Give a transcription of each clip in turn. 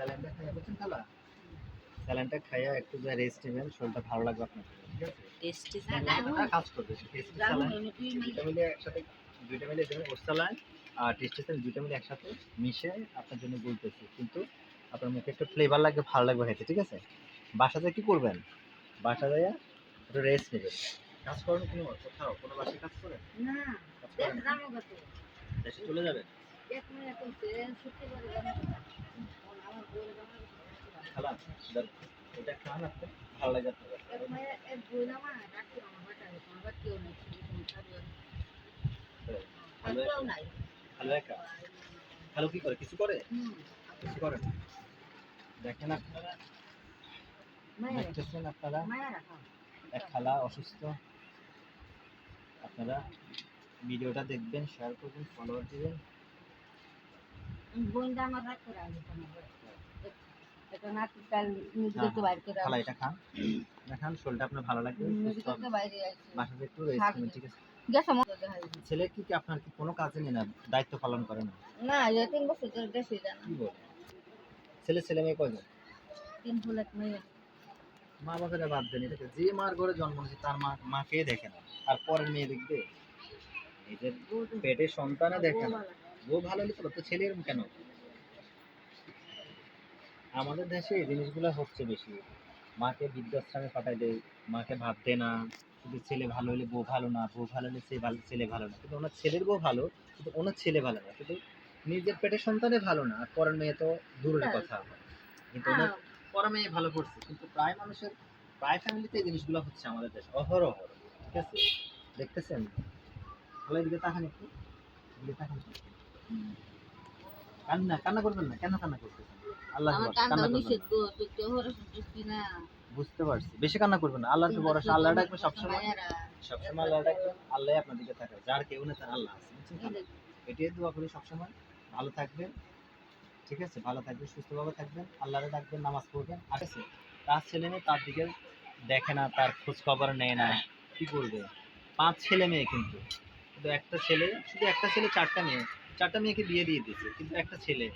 স্যালাইনটা খাইয়া বুঝছেন খালা, স্যালাইনটা খাইয়া একটু যা রেস্ট নেবেন, শরীরটা ভালো লাগবে আপনার, ঠিক আছে? টেস্টি স্যালাইনটা কাজ করবে, টেস্টি স্যালাইন দুইটা মিলে একসাথে, দুইটা মিলে দেবেন ওর স্যালাইন আর টেস্টি স্যালাইন দুইটা মিলে একসাথে মিশে আপনার জন্য বলতেছি, কিন্তু আপনার মুখে একটু ফ্লেভার লাগবে, ভালো লাগবে খেতে, ঠিক আছে? বাসাতে কি করবেন, বাসা যাইয়া একটু রেস্ট নেবেন। কাজ করেন কোনো কোথাও, কোনো বাসায় কাজ করেন? না কাজ করেন না? দেশে চলে যাবেন? খালা এটা খান, আপনি ভালো লাগে আপনার? ভালো একা ভালো কি করে, কিছু করে, কিছু করে না। দেখেন আপনারা, দেখতেছেন আপনারা, এক খালা অসুস্থ, আপনারা ভিডিওটা দেখবেন, শেয়ার করবেন, ফলোয়ার দিবেন। খালা এটা খান, দেখান শরীরটা আপনার ভালো লাগবে, বাসাতে একটু রেস্ট নেবেন, ঠিক আছে? ছেলে কি কি আপনার কি কোনো কাজে নেই না, দায়িত্ব পালন করে না? না 3 বছর ধরে দেশে জানা। কি বলে? ছেলে মেয়ে কয়জন? 3 ফুল 1 মেয়ে। মা বাবাকে বাদ দেন, এটাকে যে মার ঘরে জন্ম হয়েছে তার মাকে দেখে না, আর পরের মেয়ে দেখবে? এই যে পেটের সন্তানে দেখে না, ও ভালো হলে তো ছেলে এরকম কেন? আমাদের দেশে এই জিনিসগুলো হচ্ছে বেশি, মাকে বৃদ্ধাশ্রমে পাঠায় দেয়, মাকে ভাত দেয় না, শুধু ছেলে ভালো হলে বউ ভালো না, বউ ভালো হলে ছেলে ভালো না, কিন্তু ওনার ছেলের বউ ভালো, কিন্তু ওনার ছেলে ভালো না, কিন্তু নিজের পেটের সন্তানে ভালো না, আর পরের মেয়ে তো দূরের কথা। কিন্তু ওনার পরের মেয়ে ভালো করছে, কিন্তু প্রায় মানুষের, প্রায় ফ্যামিলিতে এই জিনিসগুলো হচ্ছে আমাদের দেশে অহরহ, ঠিক আছে? দেখতেছেন? ভালো এদিকে তাকান একটু, এদিকে তাকান। কান্না করবেন না, কেন কান্না করতেছেন? আল্লাহ কান্না করবেন না। বুঝতে পারছি, বেশি কান্না করবেন না, আল্লাহর উপর ভরসা, আল্লাহ ডাকবে সবসময়, সবসময় আল্লাহ ডাকবেন, আল্লাহ আপনার দিকে তাকাবে, যার কেউ নেই তার আল্লাহ আছে, বুঝছেন? এটাই দোয়া করি সবসময়, ভালো থাকবেন, ঠিক আছে? ভালো থাকবেন, সুস্থভাবে থাকবেন, আল্লাহরে ডাকবেন, নামাজ পড়বেন, ঠিক আছে? তার ছেলে মেয়ে তার দিকে দেখে না, তার খোঁজ খবর নেয় না, কি করবে? 5 ছেলে মেয়ে, কিন্তু শুধু একটা ছেলে, শুধু একটা ছেলে 4টা মেয়ে, 4টা মেয়েকে বিয়ে দিয়ে দিয়েছে, কিন্তু একটা ছেলে,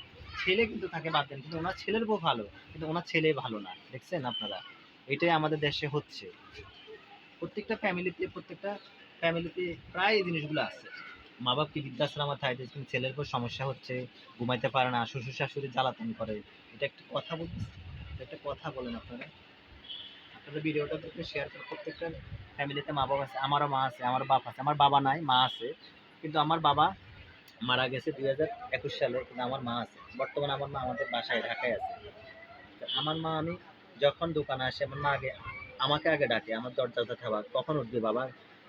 ছেলে কিন্তু তাকে বাদ দেন, কিন্তু ওনার ছেলের বউ ভালো, কিন্তু ওনার ছেলে ভালো না, দেখছেন আপনারা? এটাই আমাদের দেশে হচ্ছে, প্রত্যেকটা ফ্যামিলিতে প্রায় এই জিনিসগুলো আছে। মা বাপকে বৃদ্ধাশ্রমে থাকে, কিন্তু ছেলের উপর সমস্যা হচ্ছে, ঘুমাইতে পারে না, শ্বশুর শাশুড়ি জ্বালাতন করে, এটা একটা কথা বলতেছে, একটা কথা বলেন আপনারা। আপনাদের ভিডিওটা দেখে শেয়ার করে, প্রত্যেকটা ফ্যামিলিতে মা বাবা আছে, আমারও মা আছে, আমার বাপ আছে, আমার বাবা নাই, মা আছে, কিন্তু আমার বাবা মারা গেছে 2021 সালে, কিন্তু আমার মা আছে, বর্তমানে আমার মা আমাদের বাসায় ঢাকায় আছে। তো আমার মা, আমি যখন দোকানে আসি, আমার মা আমাকে আগে ডাকে, আমার দরজাতে খাবার কখন উঠবে বাবা,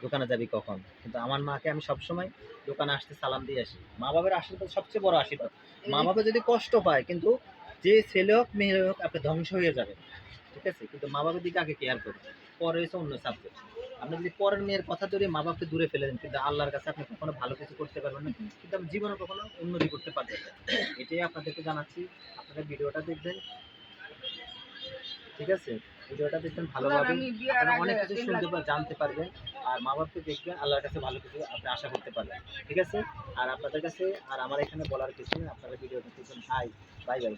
দোকানে যাবি কখন? কিন্তু আমার মাকে আমি সবসময় দোকানে আসতে সালাম দিয়ে আসি। মা বাবার আশীর্বাদ সবচেয়ে বড় আশীর্বাদ। মা বাবা যদি কষ্ট পায়, কিন্তু যে ছেলে হোক মেয়ে হোক, আপনি ধ্বংস হয়ে যাবেন, ঠিক আছে? কিন্তু মা বাবার দিকে আগে কেয়ার করুন, পরে হচ্ছে অন্য সাবজেক্ট। আপনি যদি পরের মেয়ের কথা ধরে মা বাপকে দূরে ফেলে দেন, কিন্তু আল্লাহর কাছে আপনি কখনো ভালো কিছু করতে পারবেন না, কিন্তু আপনি জীবনে কখনো উন্নতি করতে পারবেন না। এটাই আপনাদেরকে জানাচ্ছি, আপনারা ভিডিওটা দেখবেন, ঠিক আছে? ভিডিওটা দেখবেন ভালোভাবে, আপনারা অনেক কিছু শুনতে জানতে পারবেন, আর মা বাপকে দেখবেন, আল্লাহর কাছে ভালো কিছু আপনি আশা করতে পারবেন, ঠিক আছে? আর আপনাদের কাছে আর আমার এখানে বলার কিছু নেই, আপনারা ভিডিওটা দেখবেন। Bye bye.